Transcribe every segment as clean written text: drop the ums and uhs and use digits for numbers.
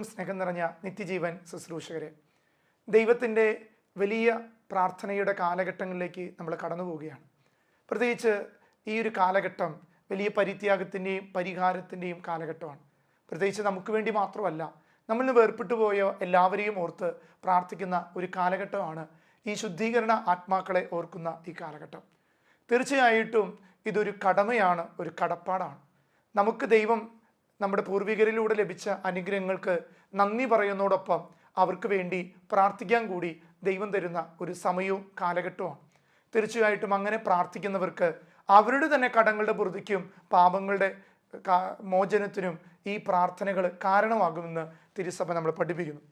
സ്നേഹം നിറഞ്ഞ നിത്യജീവൻ ശുശ്രൂഷകരെ, ദൈവത്തിൻ്റെ വലിയ പ്രാർത്ഥനയുടെ കാലഘട്ടങ്ങളിലേക്ക് നമ്മൾ കടന്നു പോവുകയാണ്. പ്രത്യേകിച്ച് ഈ ഒരു കാലഘട്ടം വലിയ പരിത്യാഗത്തിൻ്റെയും പരിഹാരത്തിൻ്റെയും കാലഘട്ടമാണ്. പ്രത്യേകിച്ച് നമുക്ക് വേണ്ടി മാത്രമല്ല, നമ്മളിൽ നിന്ന് വേർപെട്ടു പോയ എല്ലാവരെയും ഓർത്ത് പ്രാർത്ഥിക്കുന്ന ഒരു കാലഘട്ടമാണ് ഈ ശുദ്ധീകരണ ആത്മാക്കളെ ഓർക്കുന്ന ഈ കാലഘട്ടം. തീർച്ചയായിട്ടും ഇതൊരു കടമയാണ്, ഒരു കടപ്പാടാണ്. നമുക്ക് ദൈവം നമ്മുടെ പൂർവികരിലൂടെ ലഭിച്ച അനുഗ്രഹങ്ങൾക്ക് നന്ദി പറയുന്നതോടൊപ്പം അവർക്ക് വേണ്ടി പ്രാർത്ഥിക്കാൻ കൂടി ദൈവം തരുന്ന ഒരു സമയവും കാലഘട്ടവുമാണ്. തീർച്ചയായിട്ടും അങ്ങനെ പ്രാർത്ഥിക്കുന്നവർക്ക് അവരുടെ തന്നെ കടങ്ങളുടെ പൊറുതിക്കും പാപങ്ങളുടെ മോചനത്തിനും ഈ പ്രാർത്ഥനകൾ കാരണമാകുമെന്ന് തിരുസഭ നമ്മൾ പഠിപ്പിക്കുന്നു.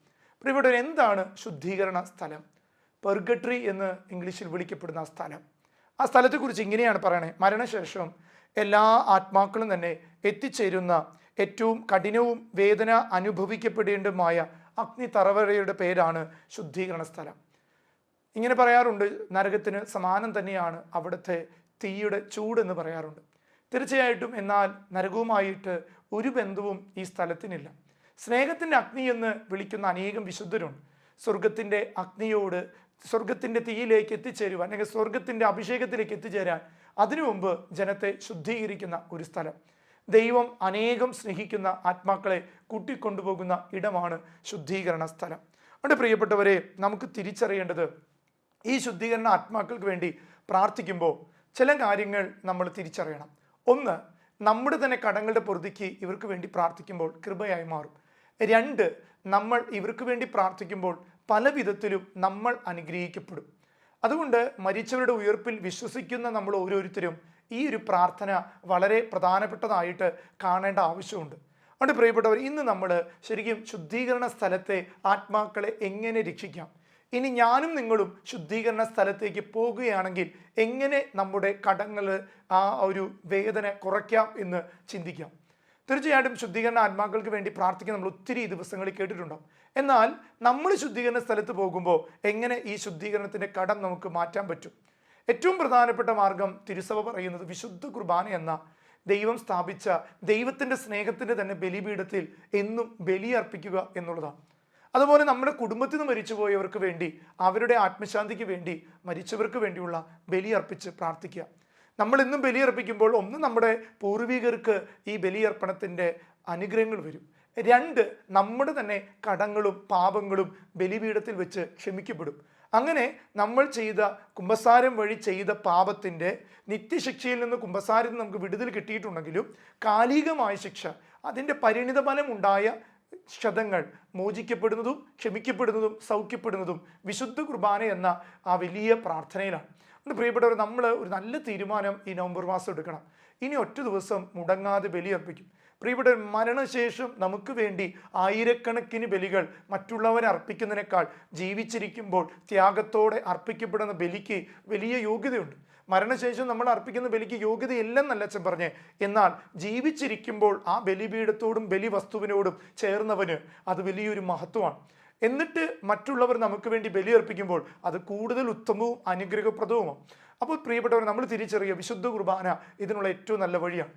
ഇവിടെ എന്താണ് ശുദ്ധീകരണ സ്ഥലം? പെർഗട്ടറി എന്ന് ഇംഗ്ലീഷിൽ വിളിക്കപ്പെടുന്ന ആ സ്ഥലം. ആ സ്ഥലത്തെക്കുറിച്ച് ഇങ്ങനെയാണ് പറയണേ: മരണശേഷം എല്ലാ ആത്മാക്കളും തന്നെ എത്തിച്ചേരുന്ന ഏറ്റവും കഠിനവും വേദന അനുഭവിക്കപ്പെടേണ്ടതുമായ അഗ്നി തറവറയുടെ പേരാണ് ശുദ്ധീകരണ സ്ഥലം. ഇങ്ങനെ പറയാറുണ്ട്, നരകത്തിന് സമാനം തന്നെയാണ് അവിടുത്തെ തീയുടെ ചൂട് എന്ന് പറയാറുണ്ട്. തീർച്ചയായിട്ടും എന്നാൽ നരകവുമായിട്ട് ഒരു ബന്ധവും ഈ സ്ഥലത്തിനില്ല. സ്നേഹത്തിൻ്റെ അഗ്നി എന്ന് വിളിക്കുന്ന അനേകം വിശുദ്ധരുണ്ട്. സ്വർഗത്തിൻ്റെ അഗ്നിയോട്, സ്വർഗത്തിൻ്റെ തീയിലേക്ക് എത്തിച്ചേരുവാൻ, അല്ലെങ്കിൽ സ്വർഗത്തിൻ്റെ അഭിഷേകത്തിലേക്ക് എത്തിച്ചേരാൻ അതിനു മുമ്പ് ജനത്തെ ശുദ്ധീകരിക്കുന്ന ഒരു സ്ഥലം. ദൈവം അനേകം സ്നേഹിക്കുന്ന ആത്മാക്കളെ കൂട്ടിക്കൊണ്ടുപോകുന്ന ഇടമാണ് ശുദ്ധീകരണ സ്ഥലം. അതുകൊണ്ട് പ്രിയപ്പെട്ടവരെ, നമുക്ക് തിരിച്ചറിയേണ്ടത്, ഈ ശുദ്ധീകരണ ആത്മാക്കൾക്ക് വേണ്ടി പ്രാർത്ഥിക്കുമ്പോൾ ചില കാര്യങ്ങൾ നമ്മൾ തിരിച്ചറിയണം. ഒന്ന്, നമ്മുടെ തന്നെ കടങ്ങളുടെ പൊറുതിക്ക് ഇവർക്ക് വേണ്ടി പ്രാർത്ഥിക്കുമ്പോൾ കൃപയായി മാറും. രണ്ട്, നമ്മൾ ഇവർക്ക് വേണ്ടി പ്രാർത്ഥിക്കുമ്പോൾ പല വിധത്തിലും നമ്മൾ അനുഗ്രഹിക്കപ്പെടും. അതുകൊണ്ട് മരിച്ചവരുടെ ഉയർപ്പിൽ വിശ്വസിക്കുന്ന നമ്മൾ ഓരോരുത്തരും ഈ ഒരു പ്രാർത്ഥന വളരെ പ്രധാനപ്പെട്ടതായിട്ട് കാണേണ്ട ആവശ്യമുണ്ട്. അതുകൊണ്ട് പ്രിയപ്പെട്ടവർ, ഇന്ന് നമ്മൾ ശരിക്കും ശുദ്ധീകരണ സ്ഥലത്തെ ആത്മാക്കളെ എങ്ങനെ രക്ഷിക്കാം, ഇനി ഞാനും നിങ്ങളും ശുദ്ധീകരണ സ്ഥലത്തേക്ക് പോകുകയാണെങ്കിൽ എങ്ങനെ നമ്മുടെ കടങ്ങൾ, ആ ഒരു വേദന കുറയ്ക്കാം എന്ന് ചിന്തിക്കാം. തീർച്ചയായിട്ടും ശുദ്ധീകരണ ആത്മാക്കൾക്ക് വേണ്ടി പ്രാർത്ഥിക്കാൻ നമ്മൾ ഒത്തിരി ദിവസങ്ങളിൽ കേട്ടിട്ടുണ്ടാവും. എന്നാൽ നമ്മൾ ശുദ്ധീകരണ സ്ഥലത്ത് പോകുമ്പോൾ എങ്ങനെ ഈ ശുദ്ധീകരണത്തിൻ്റെ കടം നമുക്ക് മാറ്റാൻ പറ്റും? ഏറ്റവും പ്രധാനപ്പെട്ട മാർഗം തിരുസഭ പറയുന്നത് വിശുദ്ധ കുർബാന എന്ന ദൈവം സ്ഥാപിച്ച ദൈവത്തിൻ്റെ സ്നേഹത്തിൻ്റെ തന്നെ ബലിപീഠത്തിൽ എന്നും ബലിയർപ്പിക്കുക എന്നുള്ളതാണ്. അതുപോലെ നമ്മുടെ കുടുംബത്തിൽ നിന്ന് മരിച്ചുപോയവർക്ക് വേണ്ടി, അവരുടെ ആത്മശാന്തിക്ക് വേണ്ടി, മരിച്ചവർക്ക് വേണ്ടിയുള്ള ബലിയർപ്പിച്ച് പ്രാർത്ഥിക്കുക. നമ്മൾ ഇന്നും ബലിയർപ്പിക്കുമ്പോൾ ഒന്ന്, നമ്മുടെ പൂർവികർക്ക് ഈ ബലിയർപ്പണത്തിൻ്റെ അനുഗ്രഹങ്ങൾ വരും. രണ്ട്, നമ്മുടെ തന്നെ കടങ്ങളും പാപങ്ങളും ബലിപീഠത്തിൽ വെച്ച് ക്ഷമിക്കപ്പെടും. അങ്ങനെ നമ്മൾ ചെയ്ത കുമ്പസാരം വഴി ചെയ്ത പാപത്തിൻ്റെ നിത്യശിക്ഷയിൽ നിന്ന് കുമ്പസാരത്തിൽ നമുക്ക് വിടുതൽ കിട്ടിയിട്ടുണ്ടെങ്കിലും കാലികമായ ശിക്ഷ, അതിൻ്റെ പരിണിതഫലം ഉണ്ടായ ക്ഷതങ്ങൾ മോചിക്കപ്പെടുന്നതും ക്ഷമിക്കപ്പെടുന്നതും സൗഖ്യപ്പെടുന്നതും വിശുദ്ധ കുർബാന എന്ന ആ വലിയ പ്രാർത്ഥനയിലാണ്. അതുകൊണ്ട് പ്രിയപ്പെട്ടവർ, നമ്മൾ ഒരു നല്ല തീരുമാനം ഈ നവംബർ മാസം എടുക്കണം. ഇനി ഒറ്റ ദിവസം മുടങ്ങാതെ ബലിയർപ്പിക്കും. പ്രിയപ്പെട്ടവർ, മരണശേഷം നമുക്ക് വേണ്ടി ആയിരക്കണക്കിന് ബലികൾ മറ്റുള്ളവരെ അർപ്പിക്കുന്നതിനേക്കാൾ ജീവിച്ചിരിക്കുമ്പോൾ ത്യാഗത്തോടെ അർപ്പിക്കപ്പെടുന്ന ബലിക്ക് വലിയ യോഗ്യതയുണ്ട്. മരണശേഷം നമ്മൾ അർപ്പിക്കുന്ന ബലിക്ക് യോഗ്യതയില്ലെന്നല്ല അച്ഛൻ പറഞ്ഞേ, എന്നാൽ ജീവിച്ചിരിക്കുമ്പോൾ ആ ബലിപീഠത്തോടും ബലി വസ്തുവിനോടും ചേർന്നവന് അത് വലിയൊരു മഹത്വമാണ്. എന്നിട്ട് മറ്റുള്ളവർ നമുക്ക് വേണ്ടി ബലിയർപ്പിക്കുമ്പോൾ അത് കൂടുതൽ ഉത്തമവും അനുഗ്രഹപ്രദവുമാണ്. അപ്പോൾ പ്രിയപ്പെട്ടവർ, നമ്മൾ തിരിച്ചറിയുക, വിശുദ്ധ കുർബാന ഇതിനുള്ള ഏറ്റവും നല്ല വഴിയാണ്.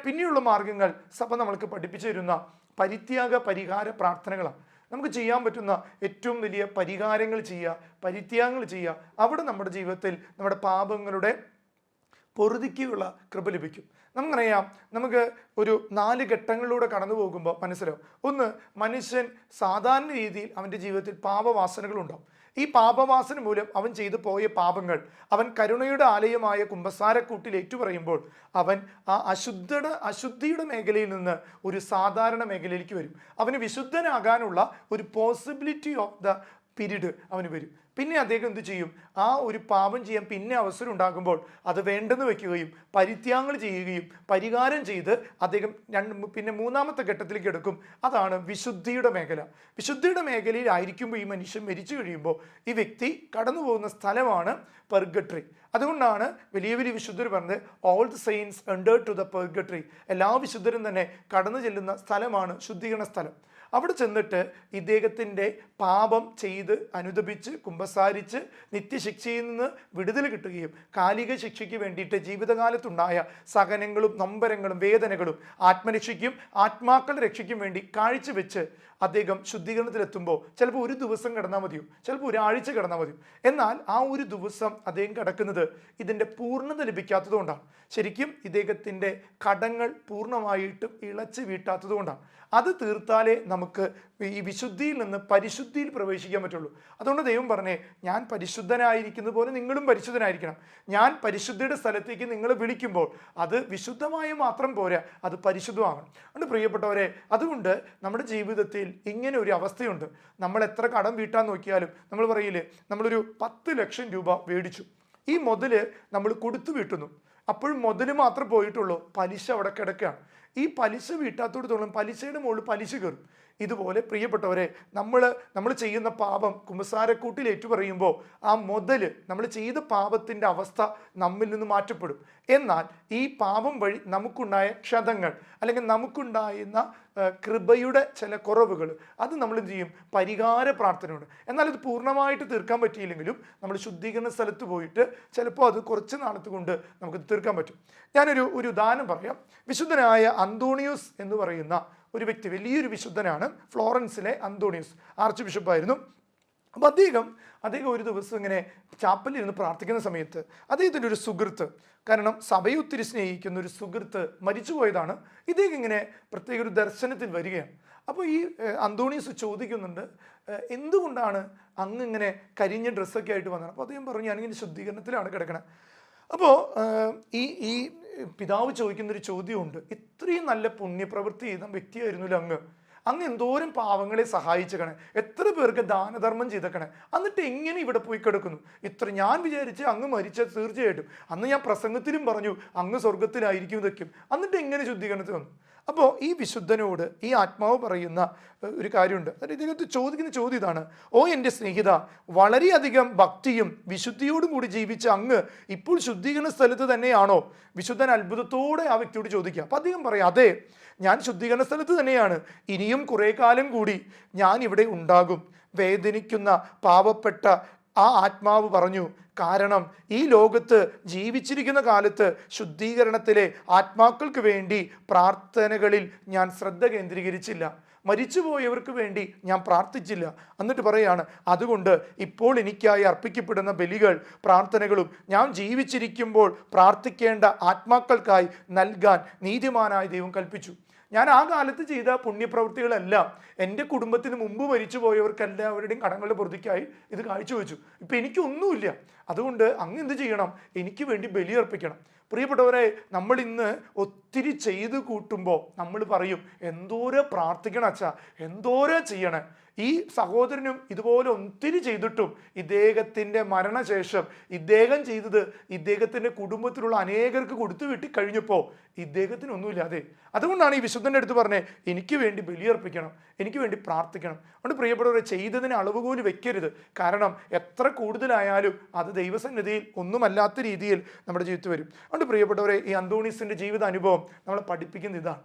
പിന്നെയുള്ള മാർഗങ്ങൾ സഭ നമ്മൾക്ക് പഠിപ്പിച്ചു തരുന്ന പരിത്യാഗ പരിഹാര പ്രാർത്ഥനകളാണ്. നമുക്ക് ചെയ്യാൻ പറ്റുന്ന ഏറ്റവും വലിയ പരിഹാരങ്ങൾ ചെയ്യുക, പരിത്യാഗങ്ങൾ ചെയ്യുക. അവിടെ നമ്മുടെ ജീവിതത്തിൽ നമ്മുടെ പാപങ്ങളുടെ പൊറുതിക്കുള്ള കൃപ ലഭിക്കും. നമുക്കറിയാം, നമുക്ക് ഒരു 4 ഘട്ടങ്ങളിലൂടെ കടന്നു പോകുമ്പോൾ മനസ്സിലാവും. ഒന്ന്, മനുഷ്യൻ സാധാരണ രീതിയിൽ അവൻ്റെ ജീവിതത്തിൽ പാപവാസനകളുണ്ടാവും. ഈ പാപവാസന മൂലം അവൻ ചെയ്തു പോയ പാപങ്ങൾ അവൻ കരുണയുടെ ആലയമായ കുമ്പസാരക്കൂട്ടിൽ ഏറ്റുപറയുമ്പോൾ അവൻ ആ അശുദ്ധിയുടെ മേഖലയിൽ നിന്ന് ഒരു സാധാരണ മേഖലയിലേക്ക് വരും. അവന് വിശുദ്ധനാകാനുള്ള ഒരു പോസിബിലിറ്റി ഓഫ് ദ പീരീഡ് അവന് വരും. പിന്നെ അദ്ദേഹം എന്ത് ചെയ്യും? ആ ഒരു പാപം ചെയ്യാൻ പിന്നെ അവസരം ഉണ്ടാകുമ്പോൾ അത് വേണ്ടെന്ന് വയ്ക്കുകയും പരിത്യാഗങ്ങൾ ചെയ്യുകയും പരിഹാരം ചെയ്ത് അദ്ദേഹം പിന്നെ 3ാമത്തെ ഘട്ടത്തിലേക്ക് എടുക്കും. അതാണ് വിശുദ്ധിയുടെ മേഖല. വിശുദ്ധിയുടെ മേഖലയിലായിരിക്കുമ്പോൾ ഈ മനുഷ്യൻ മരിച്ചു കഴിയുമ്പോൾ ഈ വ്യക്തി കടന്നു പോകുന്ന സ്ഥലമാണ് പെർഗട്ടറി. അതുകൊണ്ടാണ് വലിയ വലിയ വിശുദ്ധർ പറഞ്ഞത്, all the saints enter to the purgatory. എല്ലാ വിശുദ്ധരും തന്നെ കടന്നു ചെല്ലുന്ന സ്ഥലമാണ് ശുദ്ധീകരണ സ്ഥലം. അവിടെ ചെന്നിട്ട് ഇദ്ദേഹത്തിൻ്റെ പാപം ചെയ്ത് അനുദപിച്ച് കുമ്പസാരിച്ച് നിത്യശിക്ഷയിൽ നിന്ന് വിടുതൽ കിട്ടുകയും കാലിക ശിക്ഷയ്ക്ക് വേണ്ടിയിട്ട് ജീവിതകാലത്തുണ്ടായ സഹനങ്ങളും നൊമ്പരങ്ങളും വേദനകളും ആത്മരക്ഷയ്ക്കും ആത്മാക്കളുടെ രക്ഷയ്ക്കും വേണ്ടി കാഴ്ചവെച്ച് അദ്ദേഹം ശുദ്ധീകരണത്തിലെത്തുമ്പോൾ ചിലപ്പോൾ ഒരു ദിവസം കിടന്നാൽ മതിയോ, ചിലപ്പോൾ ഒരാഴ്ച കിടന്നാൽ മതിയോ. എന്നാൽ ആ ഒരു ദിവസം അദ്ദേഹം കിടക്കുന്നത് ഇതിൻ്റെ പൂർണ്ണത ലഭിക്കാത്തതുകൊണ്ടാണ്. ശരിക്കും ഇദ്ദേഹത്തിൻ്റെ കടങ്ങൾ പൂർണ്ണമായിട്ടും ഇളച്ച് വീട്ടാത്തത് കൊണ്ടാണ്. അത് തീർത്താലേ നമുക്ക് ഈ വിശുദ്ധിയിൽ നിന്ന് പരിശുദ്ധിയിൽ പ്രവേശിക്കാൻ പറ്റുള്ളൂ. അതുകൊണ്ട് ദൈവം പറഞ്ഞേ, ഞാൻ പരിശുദ്ധനായിരിക്കുന്നത് പോലെ നിങ്ങളും പരിശുദ്ധനായിരിക്കണം. ഞാൻ പരിശുദ്ധിയുടെ സ്ഥലത്തേക്ക് നിങ്ങൾ വിളിക്കുമ്പോൾ അത് വിശുദ്ധമായ മാത്രം പോരാ, അത് പരിശുദ്ധമാകണം. അതുകൊണ്ട് പ്രിയപ്പെട്ടവരെ, അതുകൊണ്ട് നമ്മുടെ ജീവിതത്തിൽ ഇങ്ങനെ ഒരു അവസ്ഥയുണ്ട്. നമ്മൾ എത്ര കടം വീട്ടാൻ നോക്കിയാലും നമ്മൾ പറയില്ലേ, നമ്മളൊരു 10 ലക്ഷം രൂപ മേടിച്ചു, ഈ മുതല് നമ്മൾ കൊടുത്തു വീട്ടുന്നു, അപ്പോഴും മുതല് മാത്രം പോയിട്ടുള്ളൂ, പലിശ അവിടെ കിടക്കുകയാണ്. ഈ പലിശ വീട്ടാത്തോടത്തോളം പലിശയുടെ മുകളിൽ പലിശ കയറും. ഇതുപോലെ പ്രിയപ്പെട്ടവരെ, നമ്മൾ ചെയ്യുന്ന പാപം കുമ്പസാരക്കൂട്ടിൽ ഏറ്റുപറയുമ്പോൾ ആ മുതല്, നമ്മൾ ചെയ്ത പാപത്തിൻ്റെ അവസ്ഥ നമ്മിൽ നിന്ന് മാറ്റപ്പെടും. എന്നാൽ ഈ പാപം വഴി നമുക്കുണ്ടായ ക്ഷതങ്ങൾ അല്ലെങ്കിൽ നമുക്കുണ്ടായിരുന്ന കൃപയുടെ ചില കുറവുകൾ, അത് നമ്മൾ എന്ത് ചെയ്യും, പരിഹാര പ്രാർത്ഥനയുണ്ട്. എന്നാൽ ഇത് പൂർണ്ണമായിട്ട് തീർക്കാൻ പറ്റിയില്ലെങ്കിലും നമ്മൾ ശുദ്ധീകരണ സ്ഥലത്ത് പോയിട്ട് ചിലപ്പോൾ അത് കുറച്ച് നാളത്ത് കൊണ്ട് നമുക്ക് തീർക്കാൻ പറ്റും. ഞാനൊരു ഉദാഹരണം പറയാം. വിശുദ്ധനായ അന്തോണിയോസ് എന്ന് പറയുന്ന ഒരു വ്യക്തി, വലിയൊരു വിശുദ്ധനാണ്, ഫ്ലോറൻസിലെ അന്തോണിയോസ് ആർച്ച് ബിഷപ്പായിരുന്നു. അപ്പോൾ അദ്ദേഹം ഒരു ദിവസം ഇങ്ങനെ ചാപ്പലിൽ ഇരുന്ന് പ്രാർത്ഥിക്കുന്ന സമയത്ത് അദ്ദേഹത്തിൻ്റെ ഒരു സുഹൃത്ത്, കാരണം സഭയെ ഒത്തിരി സ്നേഹിക്കുന്ന ഒരു സുഹൃത്ത് മരിച്ചു പോയതാണ്. ഇദ്ദേഹം ഇങ്ങനെ പ്രത്യേക ഒരു ദർശനത്തിൽ വരികയാണ്. അപ്പോൾ ഈ അന്തോണിയോസ് ചോദിക്കുന്നുണ്ട്, എന്തുകൊണ്ടാണ് അങ്ങ് ഇങ്ങനെ കരിഞ്ഞ ഡ്രസ്സൊക്കെ ആയിട്ട് വന്നത്? അപ്പോൾ അദ്ദേഹം പറഞ്ഞു, ഞാനിങ്ങനെ ശുദ്ധീകരണത്തിലാണ് കിടക്കണത്. അപ്പോൾ ഈ പിതാവ് ചോദിക്കുന്നൊരു ചോദ്യമുണ്ട്, ഇത്രയും നല്ല പുണ്യപ്രവൃത്തി ചെയ്ത വ്യക്തിയായിരുന്നില്ല അങ്ങ് എന്തോരം പാവങ്ങളെ സഹായിച്ചേക്കണേ, എത്ര പേർക്ക് ദാനധർമ്മം ചെയ്തേക്കണേ, എന്നിട്ട് എങ്ങനെ ഇവിടെ പോയി കിടക്കുന്നു? ഞാൻ വിചാരിച്ച് അങ്ങ് മരിച്ച തീർച്ചയായിട്ടും, അന്ന് ഞാൻ പ്രസംഗത്തിലും പറഞ്ഞു അങ്ങ് സ്വർഗത്തിലായിരിക്കും ഇതൊക്കെയും, എന്നിട്ട് എങ്ങനെ ശുദ്ധീകരണത്തിൽ വന്നു? അപ്പോൾ ഈ വിശുദ്ധനോട് ഈ ആത്മാവ് പറയുന്ന ഒരു കാര്യമുണ്ട്. ഇദ്ദേഹത്തെ ചോദിക്കുന്ന ചോദ്യം ഇതാണ്, ഓ എൻ്റെ സ്നേഹിത, വളരെയധികം ഭക്തിയും വിശുദ്ധിയോടും കൂടി ജീവിച്ച അങ്ങ് ഇപ്പോൾ ശുദ്ധീകരണ സ്ഥലത്ത് തന്നെയാണോ? വിശുദ്ധൻ അത്ഭുതത്തോടെ ആ വ്യക്തിയോട് ചോദിക്കുക. അപ്പം അദ്ദേഹം പറയാം, അതെ, ഞാൻ ശുദ്ധീകരണ സ്ഥലത്ത് തന്നെയാണ്, ഇനിയും കുറേ കാലം കൂടി ഞാൻ ഇവിടെ ഉണ്ടാകും. വേദനിക്കുന്ന പാവപ്പെട്ട ആ ആത്മാവ് പറഞ്ഞു, കാരണം ഈ ലോകത്ത് ജീവിച്ചിരിക്കുന്ന കാലത്ത് ശുദ്ധീകരണത്തിലെ ആത്മാക്കൾക്ക് വേണ്ടി പ്രാർത്ഥനകളിൽ ഞാൻ ശ്രദ്ധ കേന്ദ്രീകരിച്ചില്ല, മരിച്ചുപോയവർക്ക് വേണ്ടി ഞാൻ പ്രാർത്ഥിച്ചില്ല. എന്നിട്ട് പറയാണ്, അതുകൊണ്ട് ഇപ്പോൾ എനിക്കായി അർപ്പിക്കപ്പെടുന്ന ബലികൾ പ്രാർത്ഥനകളും ഞാൻ ജീവിച്ചിരിക്കുമ്പോൾ പ്രാർത്ഥിക്കേണ്ട ആത്മാക്കൾക്കായി നൽകാൻ നീതിമാനായ ദൈവം കൽപ്പിച്ചു. ഞാൻ ആ കാലത്ത് ചെയ്ത പുണ്യപ്രവൃത്തികളെല്ലാം എൻ്റെ കുടുംബത്തിന് മുമ്പ് മരിച്ചു പോയവർക്കെല്ലാവരുടെയും കടങ്ങളുടെ പൊറുതിക്കായി ഇത് കാഴ്ചവെച്ചു. ഇപ്പം എനിക്കൊന്നുമില്ല, അതുകൊണ്ട് അങ്ങ് എന്ത് ചെയ്യണം, എനിക്ക് വേണ്ടി ബലിയർപ്പിക്കണം. പ്രിയപ്പെട്ടവരെ, നമ്മൾ ഇന്ന് ഒത്തിരി ചെയ്ത് കൂട്ടുമ്പോൾ നമ്മൾ പറയും, എന്തോരം പ്രാർത്ഥിക്കണം അച്ഛാ, എന്തോരം ചെയ്യണേ. ഈ സഹോദരനും ഇതുപോലെ ഒത്തിരി ചെയ്തിട്ടും ഇദ്ദേഹത്തിൻ്റെ മരണശേഷം ഇദ്ദേഹം ചെയ്തത് ഇദ്ദേഹത്തിൻ്റെ കുടുംബത്തിലുള്ള അനേകർക്ക് കൊടുത്തു വിട്ടി കഴിഞ്ഞപ്പോൾ ഇദ്ദേഹത്തിനൊന്നുമില്ലാതെ. അതുകൊണ്ടാണ് ഈ വിശുദ്ധൻ്റെ അടുത്ത് പറഞ്ഞത്, എനിക്ക് വേണ്ടി ബലിയർപ്പിക്കണം, എനിക്ക് വേണ്ടി പ്രാർത്ഥിക്കണം. അതുകൊണ്ട് പ്രിയപ്പെട്ടവരെ, ചെയ്തതിന് അളവുകോല് വെക്കരുത്. കാരണം എത്ര കൂടുതലായാലും അത് ദൈവസന്നിധിയിൽ ഒന്നുമല്ലാത്ത രീതിയിൽ നമ്മുടെ ജീവിതത്തിൽ വരും. അതുകൊണ്ട് പ്രിയപ്പെട്ടവരെ, ഈ അന്തോണീസിൻ്റെ ജീവിത അനുഭവം നമ്മളെ പഠിപ്പിക്കുന്ന ഇതാണ്.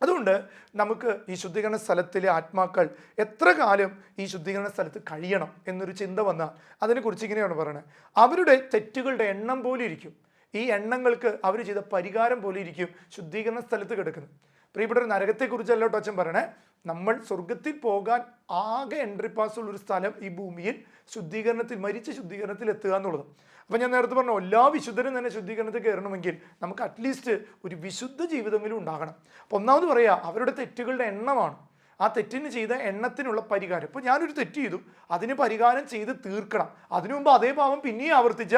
അതുകൊണ്ട് നമുക്ക് ഈ ശുദ്ധീകരണ സ്ഥലത്തിലെ ആത്മാക്കൾ എത്ര കാലം ഈ ശുദ്ധീകരണ സ്ഥലത്ത് കഴിയണം എന്നൊരു ചിന്ത വന്നാൽ അതിനെക്കുറിച്ച് ഇങ്ങനെയാണ് പറയുന്നത്, അവരുടെ തെറ്റുകളുടെ എണ്ണം പോലെ ഇരിക്കും, ഈ എണ്ണങ്ങൾക്ക് അവർ ചെയ്ത പരിഹാരം പോലെ ഇരിക്കും ശുദ്ധീകരണ സ്ഥലത്ത് കിടക്കുന്നത്. പ്രിയപ്പെട്ട നരകത്തെക്കുറിച്ചല്ലോ അച്ഛൻ പറയണേ, നമ്മൾ സ്വർഗത്തിൽ പോകാൻ ആകെ എൻട്രി പാസ് ഉള്ളൊരു സ്ഥലം ഈ ഭൂമിയിൽ ശുദ്ധീകരണത്തിൽ, മരിച്ച ശുദ്ധീകരണത്തിൽ എത്തുക എന്നുള്ളത്. അപ്പം ഞാൻ നേരത്തെ പറഞ്ഞു, എല്ലാ വിശുദ്ധരും തന്നെ ശുദ്ധീകരണത്തിൽ കയറണമെങ്കിൽ നമുക്ക് അറ്റ്ലീസ്റ്റ് ഒരു വിശുദ്ധ ജീവിതമെങ്കിലും ഉണ്ടാകണം. അപ്പം ഒന്നാമത് പറയുക, അവരുടെ തെറ്റുകളുടെ എണ്ണമാണ്, ആ തെറ്റിന് ചെയ്ത എണ്ണത്തിനുള്ള പരിഹാരം. ഇപ്പോൾ ഞാനൊരു തെറ്റ് ചെയ്തു, അതിന് പരിഹാരം ചെയ്ത് തീർക്കണം. അതിനു മുമ്പ് അതേ പാവം പിന്നെയും ആവർത്തിച്ച,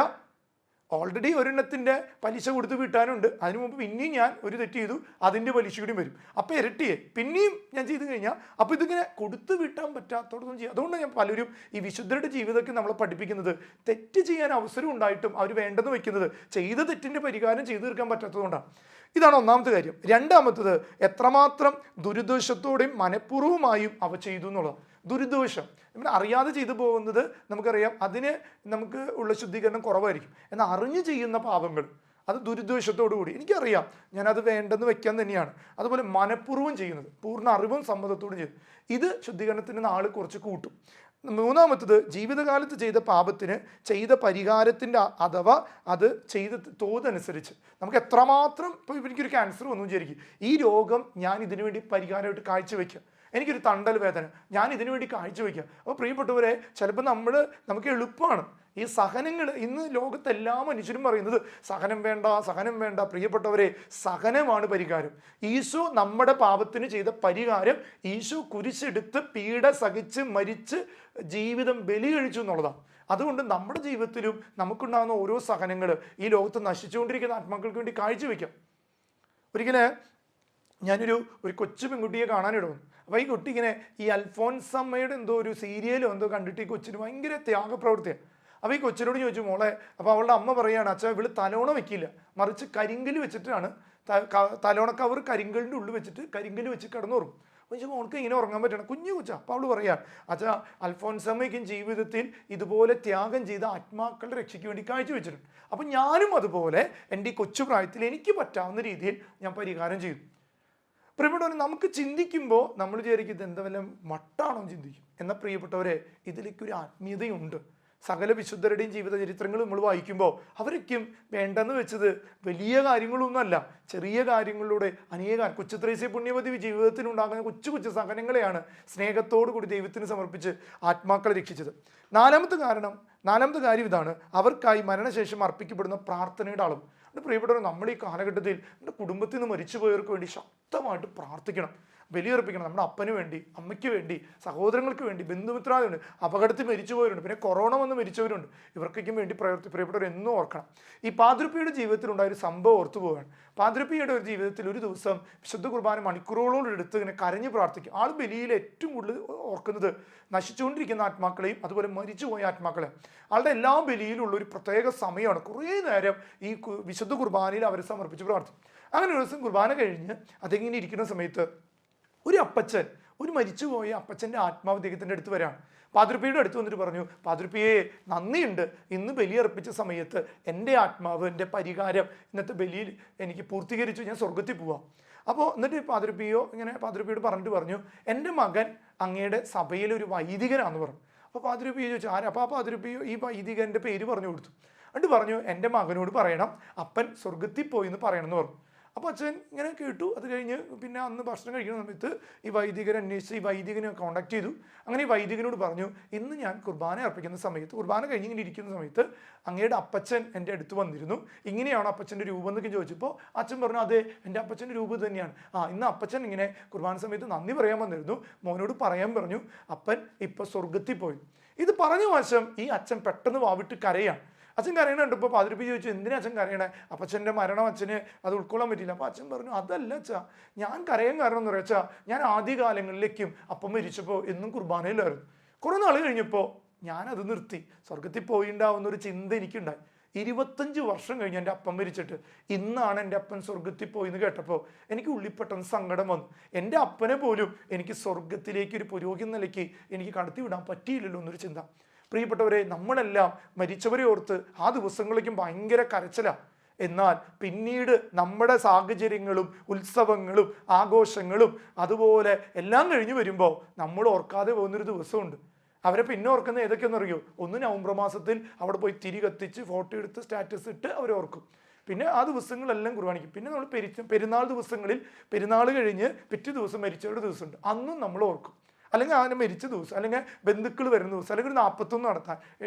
ഓൾറെഡി ഒരെണ്ണത്തിൻ്റെ പലിശ കൊടുത്ത് വീട്ടാനുണ്ട്, അതിനു മുമ്പ് പിന്നെയും ഞാൻ ഒരു തെറ്റ് ചെയ്തു, അതിൻ്റെ പലിശ കൂടി വരും. അപ്പോൾ ഇരട്ടിയെ പിന്നെയും ഞാൻ ചെയ്ത് കഴിഞ്ഞാൽ അപ്പോൾ ഇതിങ്ങനെ കൊടുത്ത് വീട്ടാൻ പറ്റാത്തോടൊന്നും ചെയ്യും. അതുകൊണ്ട് ഞാൻ പലരും ഈ വിശുദ്ധരുടെ ജീവിതമൊക്കെ നമ്മളെ പഠിപ്പിക്കുന്നത്, തെറ്റ് ചെയ്യാൻ അവസരം ഉണ്ടായിട്ടും അവർ വേണ്ടെന്ന് വെക്കുന്നത് ചെയ്ത തെറ്റിൻ്റെ പരിഹാരം ചെയ്തു തീർക്കാൻ പറ്റാത്തതുകൊണ്ടാണ്. ഇതാണ് ഒന്നാമത്തെ കാര്യം. രണ്ടാമത്തത്, എത്രമാത്രം ദുരുദ്ദേശത്തോടെയും മനഃപൂർവ്വമായും അവ ചെയ്തു എന്നുള്ളത്. ദുരുദ്ദേശം നമ്മൾ അറിയാതെ ചെയ്തു പോകുന്നത് നമുക്കറിയാം, അതിന് നമുക്ക് ഉള്ള ശുദ്ധീകരണം കുറവായിരിക്കും. എന്നാൽ അറിഞ്ഞു ചെയ്യുന്ന പാപങ്ങൾ, അത് ദുരുദ്ദേശത്തോടു കൂടി, എനിക്കറിയാം ഞാനത് വേണ്ടെന്ന് വെക്കാൻ തന്നെയാണ്. അതുപോലെ മനഃപൂർവ്വം ചെയ്യുന്നത്, പൂർണ്ണ അറിവും സമ്മതത്തോടും ചെയ്തു, ഇത് ശുദ്ധീകരണത്തിൻ്റെ നാൾ കുറച്ച് കൂട്ടും. മൂന്നാമത്തത്, ജീവിതകാലത്ത് ചെയ്ത പാപത്തിന് ചെയ്ത പരിഹാരത്തിൻ്റെ അഥവാ അത് ചെയ്ത തോതനുസരിച്ച് നമുക്ക് എത്രമാത്രം, ഇപ്പോൾ എനിക്കൊരു ക്യാൻസർ വന്നു വിചാരിക്കും, ഈ രോഗം ഞാൻ ഇതിനു വേണ്ടി പരിഹാരമായിട്ട് കാഴ്ചവെക്കുക, എനിക്കൊരു തണ്ടൽ വേദന, ഞാൻ ഇതിനു വേണ്ടി കാഴ്ചവെക്കുക. അപ്പോൾ പ്രിയപ്പെട്ടവരെ, ചിലപ്പോൾ നമുക്ക് എളുപ്പമാണ് ഈ സഹനങ്ങൾ. ഇന്ന് ലോകത്ത് എല്ലാ മനുഷ്യരും പറയുന്നത് സഹനം വേണ്ട, സഹനം വേണ്ട. പ്രിയപ്പെട്ടവരെ, സഹനമാണ് പരിഹാരം. ഈശോ നമ്മുടെ പാപത്തിന് ചെയ്ത പരിഹാരം, ഈശോ കുരിശെടുത്ത് പീഡ സഹിച്ച് മരിച്ച് ജീവിതം ബലി കഴിച്ചു എന്നുള്ളതാണ്. അതുകൊണ്ട് നമ്മുടെ ജീവിതത്തിലും നമുക്കുണ്ടാകുന്ന ഓരോ സഹനങ്ങൾ ഈ ലോകത്ത് നശിച്ചുകൊണ്ടിരിക്കുന്ന ആത്മാക്കൾക്ക് വേണ്ടി കാഴ്ചവെക്കാം. ഒരിക്കൽ ഞാനൊരു കൊച്ചു പെൺകുട്ടിയെ കാണാനിട വന്നു. അപ്പോൾ ഈ കുട്ടി ഇങ്ങനെ ഈ അൽഫോൻസമ്മയുടെ എന്തോ ഒരു സീരിയലോ എന്തോ കണ്ടിട്ട് ഈ കൊച്ചിന് ഭയങ്കര ത്യാഗപ്രവൃത്തിയാണ്. അപ്പോൾ ഈ കൊച്ചിനോട് ചോദിച്ചു, മോളെ, അപ്പോൾ അവളുടെ അമ്മ പറയുകയാണ്, അച്ഛാ ഇവള് തലോണ വെക്കില്ല, മറിച്ച് കരിങ്കല് വെച്ചിട്ടാണ് തലോണ കവർ കരിങ്കലിൻ്റെ ഉള്ളിൽ വെച്ചിട്ട് കരിങ്കല് വെച്ച് കിടന്നുറങ്ങും. അപ്പോൾ മോൾക്ക് ഇങ്ങനെ ഉറങ്ങാൻ പറ്റണം, കുഞ്ഞു കൊച്ചാ. അപ്പോൾ അവൾ പറയാം, അച്ഛാ അൽഫോൻസമ്മയ്ക്കും ജീവിതത്തിൽ ഇതുപോലെ ത്യാഗം ചെയ്ത ആത്മാക്കളുടെ രക്ഷയ്ക്ക് വേണ്ടി കാഴ്ചവെച്ചിട്ടുണ്ട്. അപ്പം ഞാനും അതുപോലെ എൻ്റെ ഈ കൊച്ചു പ്രായത്തിൽ എനിക്ക് പറ്റാവുന്ന രീതിയിൽ ഞാൻ പരിഹാരം ചെയ്തു. പ്രിയപ്പെട്ടവരെ, നമുക്ക് ചിന്തിക്കുമ്പോൾ നമ്മൾ വിചാരിക്കും എന്താ വല്ല മട്ടാണോ ചിന്തിക്കും. എന്നാൽ പ്രിയപ്പെട്ടവരെ, ഇതിലേക്കൊരു ആത്മീയതയുണ്ട്. സകല വിശുദ്ധരുടെയും ജീവിത ചരിത്രങ്ങൾ നമ്മൾ വായിക്കുമ്പോൾ അവരൊക്കെയും വേണ്ടെന്ന് വെച്ചത് വലിയ കാര്യങ്ങളൊന്നുമല്ല, ചെറിയ കാര്യങ്ങളിലൂടെ കൊച്ചു ത്രേസ്യ പുണ്യവതി ജീവിതത്തിലുണ്ടാകുന്ന കൊച്ചു കൊച്ചു സഹനങ്ങളെയാണ് സ്നേഹത്തോടു കൂടി ദൈവത്തിന് സമർപ്പിച്ച് ആത്മാക്കളെ രക്ഷിച്ചത്. നാലാമത്തെ കാര്യം ഇതാണ്, അവർക്കായി മരണശേഷം അർപ്പിക്കപ്പെടുന്ന പ്രാർത്ഥനയുടെ അളവ്. പ്രിയപ്പെട്ടവർ, നമ്മൾ ഈ കാലഘട്ടത്തിൽ നമ്മുടെ കുടുംബത്തിൽ നിന്ന് മരിച്ചുപോയവർക്ക് വേണ്ടി ശക്തമായിട്ട് പ്രാർത്ഥിക്കണം, ബലിയർപ്പിക്കണം. നമ്മുടെ അപ്പന് വേണ്ടി, അമ്മയ്ക്ക് വേണ്ടി, സഹോദരങ്ങൾക്ക് വേണ്ടി, ബന്ധുമിത്രാദികളുണ്ട്, അപകടത്തിൽ മരിച്ചുപോയവരുണ്ട്, പിന്നെ കൊറോണ വന്ന് മരിച്ചവരുണ്ട്. ഇവർക്കൊക്കെ വേണ്ടി പ്രിയപ്പെട്ടവർ എന്നും ഓർക്കണം. ഈ പാതിരിപ്പിയുടെ ജീവിതത്തിലുണ്ടായ ഒരു സംഭവം ഓർത്തു പോവുകയാണ്. പാതിരിപ്പിയുടെ ഒരു ജീവിതത്തിൽ ഒരു ദിവസം വിശുദ്ധ കുർബാന മണിക്കൂറുകളോട് എടുത്ത് ഇങ്ങനെ കരഞ്ഞ് പ്രാർത്ഥിക്കും. ആൾ ബലിയിൽ ഏറ്റവും കൂടുതൽ ഓർക്കുന്നത് നശിച്ചുകൊണ്ടിരിക്കുന്ന ആത്മാക്കളെയും അതുപോലെ മരിച്ചുപോയ ആത്മാക്കളെയും. ആളുടെ എല്ലാ ബലിയിലുള്ള ഒരു പ്രത്യേക സമയമാണ്. കുറേ നേരം ഈ വിശുദ്ധ കുർബാനയിൽ അവരെ സമർപ്പിച്ച് പ്രാർത്ഥിക്കും. അങ്ങനെ ഒരു ദിവസം കുർബാന കഴിഞ്ഞ് അതിങ്ങനെ ഇരിക്കുന്ന സമയത്ത് ഒരു അപ്പച്ചൻ, ഒരു മരിച്ചുപോയ അപ്പച്ചൻ്റെ ആത്മാവ് അദ്ദേഹത്തിൻ്റെ അടുത്ത് വരാണ്. പാതിരിപ്പിയുടെ അടുത്ത് വന്നിട്ട് പറഞ്ഞു, പാതിരിപ്പിയെ നന്ദിയുണ്ട്, ഇന്ന് ബലിയർപ്പിച്ച സമയത്ത് എൻ്റെ ആത്മാവ്, എൻ്റെ പരിഹാരം ഇന്നത്തെ ബലിയിൽ എനിക്ക് പൂർത്തീകരിച്ചു, ഞാൻ സ്വർഗത്തിൽ പോവാം. അപ്പോൾ എന്നിട്ട് പാതിരിപ്പിയോട് പറഞ്ഞിട്ട് പറഞ്ഞു, എൻ്റെ മകൻ അങ്ങയുടെ സഭയിലെ ഒരു വൈദികനാണെന്ന് പറഞ്ഞു. അപ്പോൾ പാതിരിപ്പിയോ ചോദിച്ചു, ആരാ? അപ്പോൾ ആ പാതിരിപ്പിയോ ഈ വൈദികൻ്റെ പേര് പറഞ്ഞു കൊടുത്തു. എന്നിട്ട് പറഞ്ഞു, എൻ്റെ മകനോട് പറയണം അപ്പൻ സ്വർഗത്തിൽ പോയി എന്ന് പറയണമെന്ന് പറഞ്ഞു. അപ്പോൾ അച്ഛൻ ഇങ്ങനെ കേട്ടു. അത് കഴിഞ്ഞ് പിന്നെ അന്ന് ഭക്ഷണം കഴിക്കുന്ന സമയത്ത് ഈ വൈദികരെ അന്വേഷിച്ച് ഈ വൈദികനെ കോൺടാക്ട് ചെയ്തു. അങ്ങനെ ഈ വൈദികനോട് പറഞ്ഞു, ഇന്ന് ഞാൻ കുർബാന അർപ്പിക്കുന്ന സമയത്ത്, കുർബാന കഴിഞ്ഞ് ഇങ്ങനെ ഇരിക്കുന്ന സമയത്ത് അങ്ങയുടെ അപ്പച്ചൻ എൻ്റെ അടുത്ത് വന്നിരുന്നു, ഇങ്ങനെയാണോ അപ്പച്ചൻ്റെ രൂപം എന്നൊക്കെ ചോദിച്ചപ്പോൾ അച്ഛൻ പറഞ്ഞു, അതെ എൻ്റെ അപ്പച്ചൻ്റെ രൂപം തന്നെയാണ്. ഇന്ന് അപ്പച്ചൻ ഇങ്ങനെ കുർബാന സമയത്ത് നന്ദി പറയാൻ വന്നിരുന്നു, മോനോട് പറയാൻ പറഞ്ഞു, അപ്പൻ ഇപ്പോൾ സ്വർഗത്തിൽ പോയി. ഇത് പറഞ്ഞ വശം ഈ അച്ഛൻ പെട്ടെന്ന് വാവിട്ട് കരയാണ്. അച്ഛൻ കരയണുണ്ട്. ഇപ്പോൾ പാതിരിപ്പി ചോദിച്ചു, എന്തിനാ അച്ഛൻ കരയണേ? അപ്പച്ചൻ്റെ മരണം അച്ഛന് അത് ഉൾക്കൊള്ളാൻ പറ്റില്ല. അപ്പോൾ അച്ഛൻ പറഞ്ഞു, അതല്ല അച്ഛാ, ഞാൻ കരയാൻ കാരണം എന്ന് പറയാ, ഞാൻ ആദ്യകാലങ്ങളിലേക്കും അപ്പം മരിച്ചപ്പോൾ എന്നും കുർബാനയിലായിരുന്നു. കുറേ നാൾ കഴിഞ്ഞപ്പോൾ ഞാനത് നിർത്തി, സ്വർഗത്തിൽ പോയിണ്ടാവുന്ന ഒരു ചിന്ത എനിക്കുണ്ടായി. 25 വർഷം കഴിഞ്ഞ് എൻ്റെ അപ്പം മരിച്ചിട്ട് ഇന്നാണ് എൻ്റെ അപ്പൻ സ്വർഗത്തിൽ പോയി എന്ന് കേട്ടപ്പോൾ എനിക്ക് ഉള്ളിൽ പെട്ടെന്ന് സങ്കടം വന്നു. എൻ്റെ അപ്പനെ പോലും എനിക്ക് സ്വർഗത്തിലേക്ക് ഒരു പുരോഹിത നിലയ്ക്ക് എനിക്ക് കടത്തി വിടാൻ പറ്റിയില്ലല്ലോ എന്നൊരു ചിന്ത. പ്രിയപ്പെട്ടവരെ, നമ്മളെല്ലാം മരിച്ചവരെ ഓർത്ത് ആ ദിവസങ്ങളിലേക്കും ഭയങ്കര കരച്ചിലാണ്. എന്നാൽ പിന്നീട് നമ്മുടെ സാഹചര്യങ്ങളും ഉത്സവങ്ങളും ആഘോഷങ്ങളും അതുപോലെ എല്ലാം കഴിഞ്ഞ് വരുമ്പോൾ നമ്മൾ ഓർക്കാതെ പോകുന്നൊരു ദിവസമുണ്ട്. അവരെ പിന്നെ ഓർക്കുന്നത് ഏതൊക്കെയെന്നറിയോ? ഒന്ന് നവംബർ മാസത്തിൽ അവിടെ പോയി തിരി കത്തിച്ച് ഫോട്ടോ എടുത്ത് സ്റ്റാറ്റസ് ഇട്ട് അവരെ ഓർക്കും. പിന്നെ ആ ദിവസങ്ങളെല്ലാം കുർബാനിക്കും. പിന്നെ നമ്മൾ പെരുന്നാൾ ദിവസങ്ങളിൽ പെരുന്നാൾ കഴിഞ്ഞ് പിറ്റേ ദിവസം മരിച്ചവരുടെ ദിവസമുണ്ട്, അന്നും നമ്മൾ ഓർക്കും. അല്ലെങ്കിൽ അങ്ങനെ മരിച്ച ദിവസം, അല്ലെങ്കിൽ ബന്ധുക്കൾ വരുന്ന ദിവസം, അല്ലെങ്കിൽ ഒരു 41 നടത്താൻ,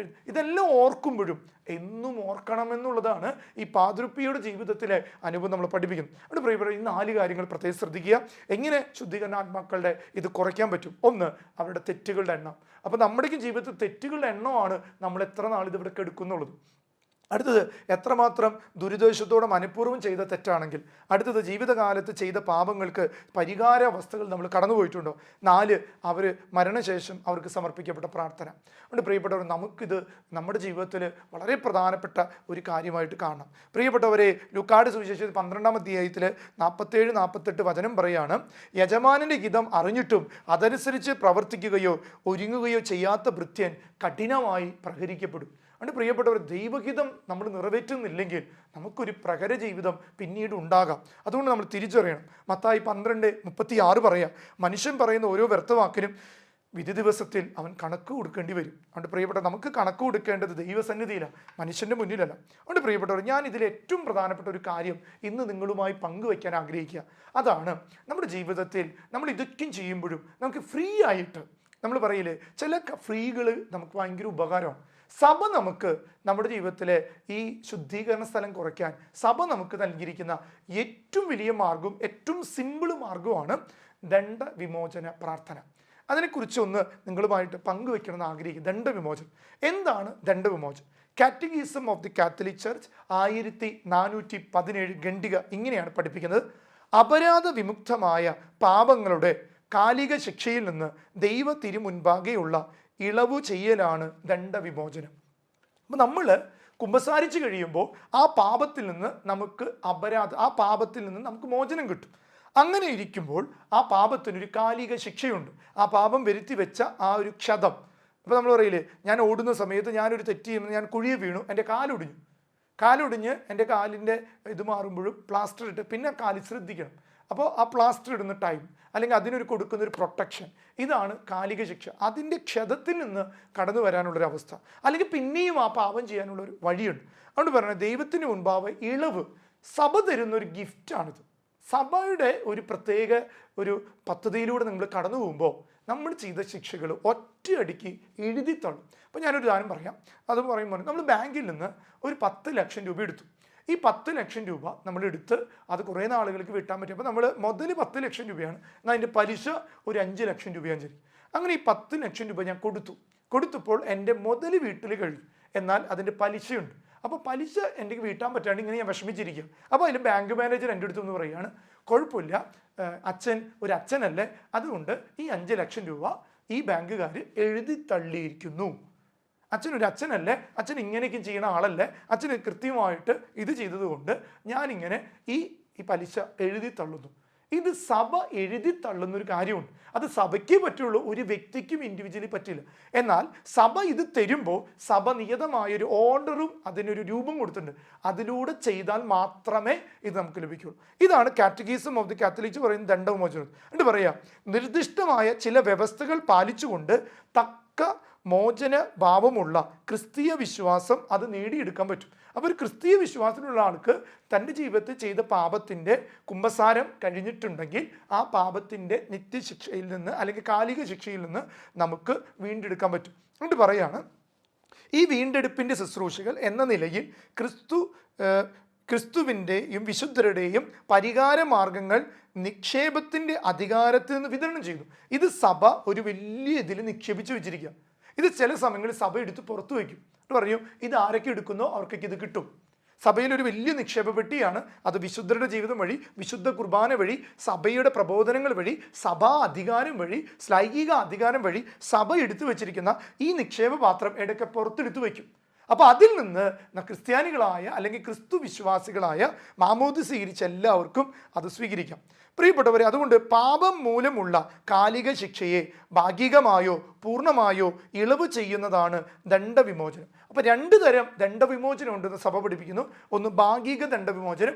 ഇതെല്ലാം ഓർക്കുമ്പോഴും എന്നും ഓർക്കണമെന്നുള്ളതാണ് ഈ പാതിരിപ്പിയുടെ ജീവിതത്തിലെ അനുഭവം നമ്മൾ പഠിപ്പിക്കുന്നത്. അവിടെ പ്രിയപ്പെട്ട ഈ 4 കാര്യങ്ങൾ പ്രത്യേകം ശ്രദ്ധിക്കുക. എങ്ങനെ ശുദ്ധീകരണാത്മാക്കളുടെ ഇത് കുറയ്ക്കാൻ പറ്റും? ഒന്ന്, അവരുടെ തെറ്റുകളുടെ എണ്ണം. അപ്പോൾ നമ്മുടെയും ജീവിതത്തിൽ തെറ്റുകളുടെ എണ്ണമാണ് നമ്മൾ എത്ര നാൾ ഇതിവിടെ കെടുക്കുന്നുള്ളത്. അടുത്തത്, എത്രമാത്രം ദുരിതോഷത്തോടെ മനഃപൂർവ്വം ചെയ്ത തെറ്റാണെങ്കിൽ. അടുത്തത്, ജീവിതകാലത്ത് ചെയ്ത പാപങ്ങൾക്ക് പരിഹാരാവസ്ഥകൾ നമ്മൾ കടന്നുപോയിട്ടുണ്ടോ. 4, അവർ മരണശേഷം അവർക്ക് സമർപ്പിക്കപ്പെട്ട പ്രാർത്ഥന. അതുകൊണ്ട് പ്രിയപ്പെട്ടവർ, നമുക്കിത് നമ്മുടെ ജീവിതത്തിൽ വളരെ പ്രധാനപ്പെട്ട ഒരു കാര്യമായിട്ട് കാണണം. പ്രിയപ്പെട്ടവരെ, ലൂക്കായുടെ സുവിശേഷത്തിൽ 12-ാം അധ്യായത്തിൽ 47-48 വചനം പറയാണ്, യജമാനൻ്റെ ഹിതം അറിഞ്ഞിട്ടും അതനുസരിച്ച് പ്രവർത്തിക്കുകയോ ഒരുങ്ങുകയോ ചെയ്യാത്ത ഭൃത്യൻ കഠിനമായി പ്രഹരിക്കപ്പെടും. അതുകൊണ്ട് പ്രിയപ്പെട്ടവർ, ദൈവഹിതം നമ്മൾ നിറവേറ്റുന്നില്ലെങ്കിൽ നമുക്കൊരു പ്രഹര ജീവിതം പിന്നീട് ഉണ്ടാകാം. അതുകൊണ്ട് നമ്മൾ തിരിച്ചറിയണം. മത്തായി 12:36 പറയാം, മനുഷ്യൻ പറയുന്ന ഓരോ വ്യർത്ഥവാക്കിനും വിധി ദിവസത്തിൽ അവൻ കണക്ക് കൊടുക്കേണ്ടി വരും. അതുകൊണ്ട് പ്രിയപ്പെട്ട, നമുക്ക് കണക്ക് കൊടുക്കേണ്ടത് ദൈവസന്നിധിയിലാണ്, മനുഷ്യൻ്റെ മുന്നിലല്ല. അതുകൊണ്ട് പ്രിയപ്പെട്ടവർ, ഞാൻ ഇതിൽ ഏറ്റവും പ്രധാനപ്പെട്ട ഒരു കാര്യം ഇന്ന് നിങ്ങളുമായി പങ്കുവയ്ക്കാൻ ആഗ്രഹിക്കുക. അതാണ്, നമ്മുടെ ജീവിതത്തിൽ നമ്മൾ ഇതൊക്കെയും ചെയ്യുമ്പോഴും നമുക്ക് ഫ്രീ ആയിട്ട്, നമ്മൾ പറയില്ലേ, ചില ഫ്രീകൾ നമുക്ക് ഭയങ്കര ഉപകാരമാണ്. സഭ നമുക്ക് നമ്മുടെ ജീവിതത്തിലെ ഈ ശുദ്ധീകരണ സ്ഥലം കുറയ്ക്കാൻ സഭ നമുക്ക് നൽകിയിരിക്കുന്ന ഏറ്റവും വലിയ മാർഗവും ഏറ്റവും സിമ്പിൾ മാർഗവുമാണ് ദണ്ഡവിമോചന പ്രാർത്ഥന. അതിനെക്കുറിച്ചൊന്ന് നിങ്ങളുമായിട്ട് പങ്കുവെക്കണമെന്ന് ആഗ്രഹിക്കും. ദണ്ഡവിമോചനം എന്താണ്? ദണ്ഡവിമോചനം catechism of the Catholic Church 1417 ഖണ്ഡിക ഇങ്ങനെയാണ് പഠിപ്പിക്കുന്നത്: അപരാധ വിമുക്തമായ പാപങ്ങളുടെ കാലിക ശിക്ഷയിൽ നിന്ന് ദൈവ തിരുമുൻപാകെയുള്ള ഇളവു ചെയ്യലാണ് ദണ്ഡവിമോചനം. അപ്പം നമ്മൾ കുമ്പസാരിച്ച് കഴിയുമ്പോൾ ആ പാപത്തിൽ നിന്ന് നമുക്ക് ആ പാപത്തിൽ നിന്ന് നമുക്ക് മോചനം കിട്ടും. അങ്ങനെ ഇരിക്കുമ്പോൾ ആ പാപത്തിനൊരു കാലിക ശിക്ഷയുണ്ട്. ആ പാപം വരുത്തി വെച്ച ആ ഒരു ക്ഷതം, ഇപ്പോൾ നമ്മൾ പറയില്ലേ, ഞാൻ ഓടുന്ന സമയത്ത് ഞാനൊരു തെറ്റ് ചെയ്യുമ്പോൾ ഞാൻ കുഴിയെ വീണു, എൻ്റെ കാലൊടിഞ്ഞ് എൻ്റെ കാലിൻ്റെ ഇത് മാറുമ്പോഴും പ്ലാസ്റ്റർ ഇട്ട് പിന്നെ കാലിൽ ശ്രദ്ധിക്കണം. അപ്പോൾ ആ പ്ലാസ്റ്റർ ഇടുന്ന ടൈം, അല്ലെങ്കിൽ അതിനൊരു കൊടുക്കുന്നൊരു പ്രൊട്ടക്ഷൻ, ഇതാണ് കാലിക ശിക്ഷ. അതിൻ്റെ ക്ഷതത്തിൽ നിന്ന് കടന്നു വരാനുള്ളൊരവസ്ഥ, അല്ലെങ്കിൽ പിന്നെയും ആ പാപം ചെയ്യാനുള്ളൊരു വഴിയുണ്ട്. അതുകൊണ്ട് പറയുന്നത്, ദൈവത്തിന് മുൻപാകെ ഇളവ് സഭ തരുന്നൊരു ഗിഫ്റ്റാണിത്. സഭയുടെ ഒരു പ്രത്യേക ഒരു പദ്ധതിയിലൂടെ നമ്മൾ കടന്നു പോകുമ്പോൾ നമ്മൾ ചെയ്ത ശിക്ഷകൾ ഒറ്റയടിക്ക് എഴുതി തള്ളും. അപ്പോൾ ഞാനൊരു ഉദാഹരണം പറയാം. അത് പറയുമ്പോൾ, നമ്മൾ ബാങ്കിൽ നിന്ന് ഒരു 10 ലക്ഷം രൂപ എടുത്തു. ഈ 10 ലക്ഷം രൂപ നമ്മൾ എടുത്ത് അത് കുറേ നാളുകൾക്ക് വിട്ടാൻ പറ്റും. അപ്പോൾ നമ്മൾ മുതൽ 10 ലക്ഷം രൂപയാണ്, എന്നാൽ അതിൻ്റെ പലിശ ഒരു 5 ലക്ഷം രൂപയാണ് ശരി. അങ്ങനെ ഈ 10 ലക്ഷം രൂപ ഞാൻ കൊടുത്തപ്പോൾ എൻ്റെ മുതൽ വീട്ടിൽ കഴിഞ്ഞു, എന്നാൽ അതിൻ്റെ പലിശയുണ്ട്. അപ്പോൾ പലിശ എനിക്ക് വീട്ടാൻ പറ്റാണ്ട് ഇങ്ങനെ ഞാൻ വിഷമിച്ചിരിക്കുക. അപ്പോൾ അതിൽ ബാങ്ക് മാനേജർ എൻ്റെ അടുത്ത് എന്ന് പറയുകയാണ്, കുഴപ്പമില്ല, അച്ഛൻ ഒരു അച്ഛനല്ലേ, അതുകൊണ്ട് ഈ 5 ലക്ഷം രൂപ ഈ ബാങ്കുകാർ എഴുതി തള്ളിയിരിക്കുന്നു. അച്ഛൻ ഒരു അച്ഛനല്ലേ, അച്ഛൻ ഇങ്ങനെയൊക്കെ ചെയ്യുന്ന ആളല്ലേ, അച്ഛന് കൃത്യമായിട്ട് ഇത് ചെയ്തതുകൊണ്ട് ഞാനിങ്ങനെ ഈ പലിശ എഴുതി തള്ളുന്നു. ഇത് സഭ എഴുതി തള്ളുന്നൊരു കാര്യമുണ്ട്. അത് സഭയ്ക്കേ പറ്റുള്ളൂ, ഒരു വ്യക്തിക്കും ഇൻഡിവിജ്വലി പറ്റില്ല. എന്നാൽ സഭ ഇത് തരുമ്പോൾ സഭ നിയതമായൊരു ഓർഡറും അതിനൊരു രൂപം കൊടുത്തിട്ടുണ്ട്. അതിലൂടെ ചെയ്താൽ മാത്രമേ ഇത് നമുക്ക് ലഭിക്കുള്ളൂ. ഇതാണ് കാറ്റഗിസം ഓഫ് ദി കാത്തലിക്സ് പറയുന്ന ദണ്ഡവിമോചനം. എന്നിട്ട് പറയാം, നിർദ്ദിഷ്ടമായ ചില വ്യവസ്ഥകൾ പാലിച്ചുകൊണ്ട് തക്ക മോചന ഭാവമുള്ള ക്രിസ്തീയ വിശ്വാസം അത് നേടിയെടുക്കാൻ പറ്റും. അപ്പോൾ ഒരു ക്രിസ്തീയ വിശ്വാസത്തിലുള്ള ആൾക്ക് തൻ്റെ ജീവിതത്തിൽ ചെയ്ത പാപത്തിൻ്റെ കുമ്പസാരം കഴിഞ്ഞിട്ടുണ്ടെങ്കിൽ ആ പാപത്തിൻ്റെ നിത്യശിക്ഷയിൽ നിന്ന് അല്ലെങ്കിൽ കാലിക ശിക്ഷയിൽ നിന്ന് നമുക്ക് വീണ്ടെടുക്കാൻ പറ്റും. അതുകൊണ്ട് പറയാണ്, ഈ വീണ്ടെടുപ്പിൻ്റെ ശുശ്രൂഷകൾ എന്ന നിലയിൽ ക്രിസ്തുവിൻ്റെയും വിശുദ്ധരുടെയും പരിഹാര മാർഗങ്ങൾ നിക്ഷേപത്തിൻ്റെ അധികാരത്തിൽ നിന്ന് വിതരണം ചെയ്തു. ഇത് സഭ ഒരു വലിയ ഇതിൽ നിക്ഷേപിച്ച് വെച്ചിരിക്കുക. ഇത് ചില സമയങ്ങളിൽ സഭ എടുത്ത് പുറത്തു വയ്ക്കും. പറയും, ഇത് ആരൊക്കെ എടുക്കുന്നോ അവർക്കൊക്കെ ഇത് കിട്ടും. സഭയിലൊരു വലിയ നിക്ഷേപ പെട്ടിയാണ് അത്. വിശുദ്ധരുടെ ജീവിതം വഴി, വിശുദ്ധ കുർബാന വഴി, സഭയുടെ പ്രബോധനങ്ങൾ വഴി, സഭാ അധികാരം വഴി, ശ്ലൈംഗിക അധികാരം വഴി സഭ എടുത്തു വെച്ചിരിക്കുന്ന ഈ നിക്ഷേപ പാത്രം ഇടയ്ക്ക് പുറത്തെടുത്തു വയ്ക്കും. അപ്പോൾ അതിൽ നിന്ന് ക്രിസ്ത്യാനികളായ അല്ലെങ്കിൽ ക്രിസ്തു വിശ്വാസികളായ മാമോദിസ സ്വീകരിച്ച എല്ലാവർക്കും അത് സ്വീകരിക്കാം. പ്രിയപ്പെട്ടവരെ, അതുകൊണ്ട് പാപം മൂലമുള്ള കാലിക ശിക്ഷയെ ഭാഗികമായോ പൂർണ്ണമായോ ഇളവ് ചെയ്യുന്നതാണ് ദണ്ഡവിമോചനം. അപ്പോൾ 2 തരം ദണ്ഡവിമോചനം ഉണ്ടെന്ന് സഭ പഠിപ്പിക്കുന്നു. ഒന്ന് ഭാഗിക ദണ്ഡവിമോചനം,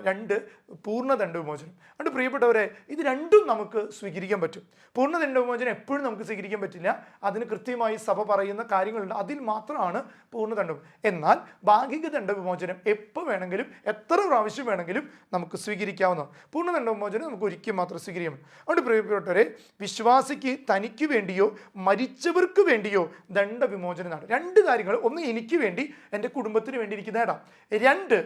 2 പൂർണ്ണ ദണ്ഡവിമോചനം. അതുകൊണ്ട് പ്രിയപ്പെട്ടവരെ, ഇത് രണ്ടും നമുക്ക് സ്വീകരിക്കാൻ പറ്റും. പൂർണ്ണ ദണ്ഡവിമോചനം എപ്പോഴും നമുക്ക് സ്വീകരിക്കാൻ പറ്റില്ല. അതിന് കൃത്യമായി സഭ പറയുന്ന കാര്യങ്ങളുണ്ട്, അതിൽ മാത്രമാണ് പൂർണ്ണ ദണ്ഡം. എന്നാൽ ഭാഗിക ദണ്ഡവിമോചനം എപ്പോൾ വേണമെങ്കിലും എത്ര പ്രാവശ്യം വേണമെങ്കിലും നമുക്ക് സ്വീകരിക്കാവുന്നതാണ്. പൂർണ്ണ ദണ്ഡവിമോചനം നമുക്ക് ഒരിക്കൽ മാത്രം സ്വീകരിക്കാം. അതുകൊണ്ട് പ്രിയപ്പെട്ടവരെ, വിശ്വാസിക്ക് തനിക്ക് വേണ്ടിയോ മരിച്ചവർക്ക് വേണ്ടിയോ ദണ്ഡവിമോചനം നേടാം. 2 കാര്യങ്ങൾ: ഒന്ന്, എനിക്ക് വേണ്ടി, എൻ്റെ കുടുംബത്തിന് വേണ്ടി എനിക്ക് നേടാം. 2,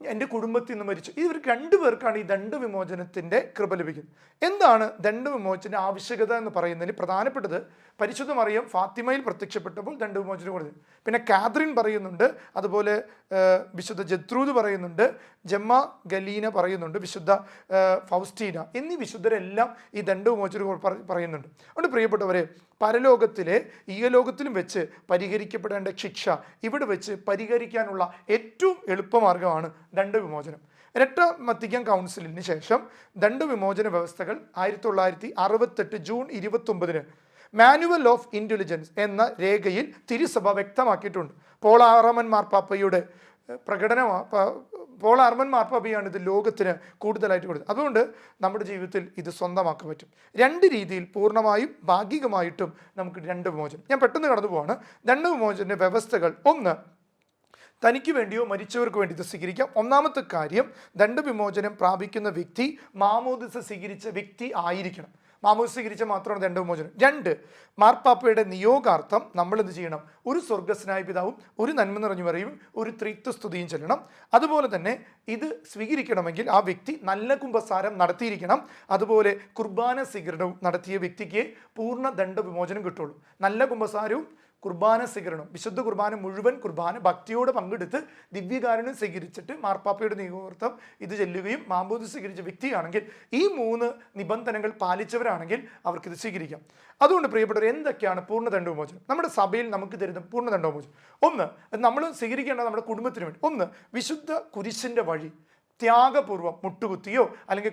എൻ്റെ കുടുംബത്തിൽ നിന്ന് മരിച്ചു. ഇവർക്ക് 2 പേർക്കാണ് ഈ ദണ്ഡവിമോചനത്തിൻ്റെ കൃപ ലഭിക്കുന്നത്. എന്താണ് ദണ്ഡവിമോചന ആവശ്യകത എന്ന് പറയുന്നതിൽ പ്രധാനപ്പെട്ടത്? പരിശുദ്ധ മറിയം ഫാത്തിമയിൽ പ്രത്യക്ഷപ്പെട്ടപ്പോൾ ദണ്ഡവിമോചനം കൊടുത്തു. പിന്നെ കാതറിൻ പറയുന്നുണ്ട്, അതുപോലെ വിശുദ്ധ ജത്രൂദ് പറയുന്നുണ്ട്, ജമ്മ ഗലീന പറയുന്നുണ്ട്, വിശുദ്ധ ഫൗസ്റ്റീന എന്നീ വിശുദ്ധരെല്ലാം ഈ ദണ്ഡവിമോചനം പറയുന്നുണ്ട്. അതുകൊണ്ട് പ്രിയപ്പെട്ടവരെ, പരലോകത്തിലെ ഈയലോകത്തിലും വെച്ച് പരിഹരിക്കപ്പെടേണ്ട ശിക്ഷ ഇവിടെ വെച്ച് പരിഹരിക്കാനുള്ള ഏറ്റവും എളുപ്പമാർഗ്ഗമാണ് ദണ്ഡവിമോചനം. രണ്ടാം വത്തിക്കാൻ കൗൺസിലിന് ശേഷം ദണ്ഡവിമോചന വ്യവസ്ഥകൾ 1968 ജൂൺ 29 മാനുവൽ ഓഫ് ഇൻ്റലിജൻസ് എന്ന രേഖയിൽ തിരുസഭ വ്യക്തമാക്കിയിട്ടുണ്ട്. പോൾ 6 മാർപ്പാപ്പയുടെ പോൾ ആർമൻ മാർപ്പാപ്പയാണ് ഇത് ലോകത്തിന് കൂടുതലായിട്ട് കൊടുത്തത്. അതുകൊണ്ട് നമ്മുടെ ജീവിതത്തിൽ ഇത് സ്വന്തമാക്കാൻ പറ്റും. രണ്ട് രീതിയിൽ, പൂർണ്ണമായും ഭാഗികമായിട്ടും നമുക്ക് ദണ്ഡവിമോചനം. ഞാൻ പെട്ടെന്ന് കടന്നു പോവാണ്. ദണ്ഡവിമോചന വ്യവസ്ഥകൾ: ഒന്ന്, തനിക്ക് വേണ്ടിയോ മരിച്ചവർക്ക് വേണ്ടി ഇത് സ്വീകരിക്കാം. ഒന്നാമത്തെ കാര്യം, ദണ്ഡവിമോചനം പ്രാപിക്കുന്ന വ്യക്തി മാമോദിസ സ്വീകരിച്ച വ്യക്തി ആയിരിക്കണം. മാമോദിസ സ്വീകരിച്ച മാത്രമാണ് ദണ്ഡവിമോചനം. രണ്ട്, മാർപ്പാപ്പയുടെ നിയോഗാർത്ഥം നമ്മൾ എന്ത് ചെയ്യണം? ഒരു സ്വർഗ്ഗസ്നായ പിതാവും ഒരു നന്മ നിറഞ്ഞു പറയും ഒരു ത്രിത്വസ്തുതിയും ചെല്ലണം. അതുപോലെ തന്നെ ഇത് സ്വീകരിക്കണമെങ്കിൽ ആ വ്യക്തി നല്ല കുമ്പസാരം നടത്തിയിരിക്കണം. അതുപോലെ കുർബാന സ്വീകരണവും നടത്തിയ വ്യക്തിക്ക് പൂർണ്ണ ദണ്ഡവിമോചനം കിട്ടുള്ളൂ. നല്ല കുമ്പസാരവും കുർബാന സ്വീകരണം, വിശുദ്ധ കുർബാന മുഴുവൻ കുർബാന ഭക്തിയോടെ പങ്കെടുത്ത് ദിവ്യകാരുണ്യം സ്വീകരിച്ചിട്ട് മാർപ്പാപ്പയുടെ നിയോഗാർത്ഥം ഇത് ചെല്ലുകയും മാമോദിസ സ്വീകരിച്ച വ്യക്തിയാണെങ്കിൽ, ഈ 3 നിബന്ധനകൾ പാലിച്ചവരാണെങ്കിൽ അവർക്കിത് സ്വീകരിക്കാം. അതുകൊണ്ട് പ്രിയപ്പെട്ടവർ, എന്തൊക്കെയാണ് പൂർണ്ണ ദണ്ഡവിമോചനം? നമ്മുടെ സഭയിൽ നമുക്ക് തരുന്ന പൂർണ്ണ ദണ്ഡവിമോചനം: ഒന്ന്, നമ്മൾ സ്വീകരിക്കേണ്ടത് നമ്മുടെ കുടുംബത്തിന് വേണ്ടി. ഒന്ന്, വിശുദ്ധ കുരിശിൻ്റെ വഴി ത്യാഗപൂർവ്വം മുട്ടുകുത്തിയോ അല്ലെങ്കിൽ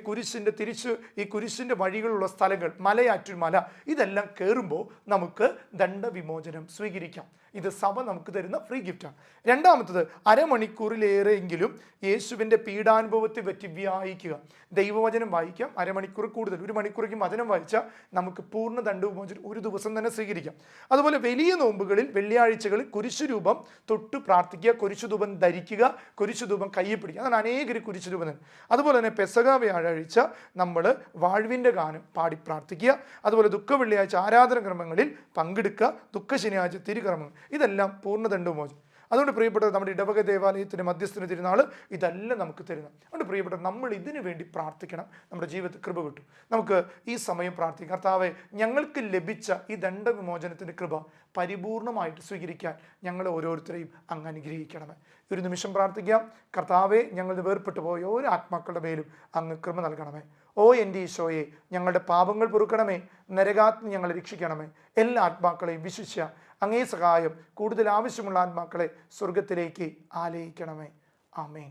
ഈ കുരിശിൻ്റെ വഴികളുള്ള സ്ഥലങ്ങൾ, മലയാറ്റുമല, ഇതെല്ലാം കയറുമ്പോൾ നമുക്ക് ദണ്ഡവിമോചനം സ്വീകരിക്കാം. ഇത് സഭ നമുക്ക് തരുന്ന ഫ്രീ ഗിഫ്റ്റാണ്. രണ്ടാമത്തത്, അരമണിക്കൂറിലേറെയെങ്കിലും യേശുവിൻ്റെ പീഡാനുഭവത്തെ പറ്റി വായിക്കുക. ദൈവവചനം വായിക്കാം. അരമണിക്കൂർ കൂടുതൽ, 1 മണിക്കൂറേക്കും വചനം വായിച്ചാൽ നമുക്ക് പൂർണ്ണ ദണ്ഡവിമോചനം ഒരു ദിവസം തന്നെ സ്വീകരിക്കാം. അതുപോലെ വലിയ നോമ്പുകളിൽ, വെള്ളിയാഴ്ചകളിൽ കുരിശുരൂപം തൊട്ട് പ്രാർത്ഥിക്കുക, കുരിശുധൂപം ധരിക്കുക, കുരിശുധൂപം കയ്യിൽ പിടിക്കുക. അതാണ് അനേകർ കുരിശുരൂപം തന്നെ. അതുപോലെ തന്നെ പെസഹ വ്യാഴാഴ്ച നമ്മൾ വാഴ്വിൻ്റെ ഗാനം പാടി പ്രാർത്ഥിക്കുക. അതുപോലെ ദുഃഖ വെള്ളിയാഴ്ച ആരാധന ക്രമങ്ങളിൽ പങ്കെടുക്കുക. ദുഃഖ ശനിയാഴ്ച തിരുകർമ്മങ്ങൾ. ഇതെല്ലാം പൂർണ്ണ ദണ്ഡവിമോചനം. അതുകൊണ്ട് പ്രിയപ്പെട്ടവർ, നമ്മുടെ ഇടവക ദേവാലയത്തിൻ്റെ മധ്യസ്ഥന് തിരുനാൾ ഇതെല്ലാം നമുക്ക് തരുന്നത്. അതുകൊണ്ട് പ്രിയപ്പെട്ടവർ, നമ്മൾ ഇതിനു വേണ്ടി പ്രാർത്ഥിക്കണം. നമ്മുടെ ജീവിതത്തിൽ കൃപ കിട്ടും. നമുക്ക് ഈ സമയം പ്രാർത്ഥിക്കാം. കർത്താവേ, ഞങ്ങൾക്ക് ലഭിച്ച ഈ ദണ്ഡവിമോചനത്തിൻ്റെ കൃപ പരിപൂർണമായിട്ട് സ്വീകരിക്കാൻ ഞങ്ങളെ ഓരോരുത്തരെയും അങ്ങ് അനുഗ്രഹിക്കണമേ. ഒരു നിമിഷം പ്രാർത്ഥിക്കാം. കർത്താവേ, ഞങ്ങൾ വേർപെട്ടു പോയ ഓരോ ആത്മാക്കളുടെ മേലും അങ്ങ് കൃപ നൽകണമേ. ഓ എൻ്റെ ഈശോയെ, ഞങ്ങളുടെ പാപങ്ങൾ പൊറുക്കണമേ. നരകാത്മ ഞങ്ങളെ രക്ഷിക്കണമേ. എല്ലാ ആത്മാക്കളെയും വിശിഷ്യ അങ്ങേ സഹായം കൂടുതൽ ആവശ്യമുള്ള ആത്മാക്കളെ സ്വർഗത്തിലേക്ക് ആലയിക്കണമേ. ആമേൻ.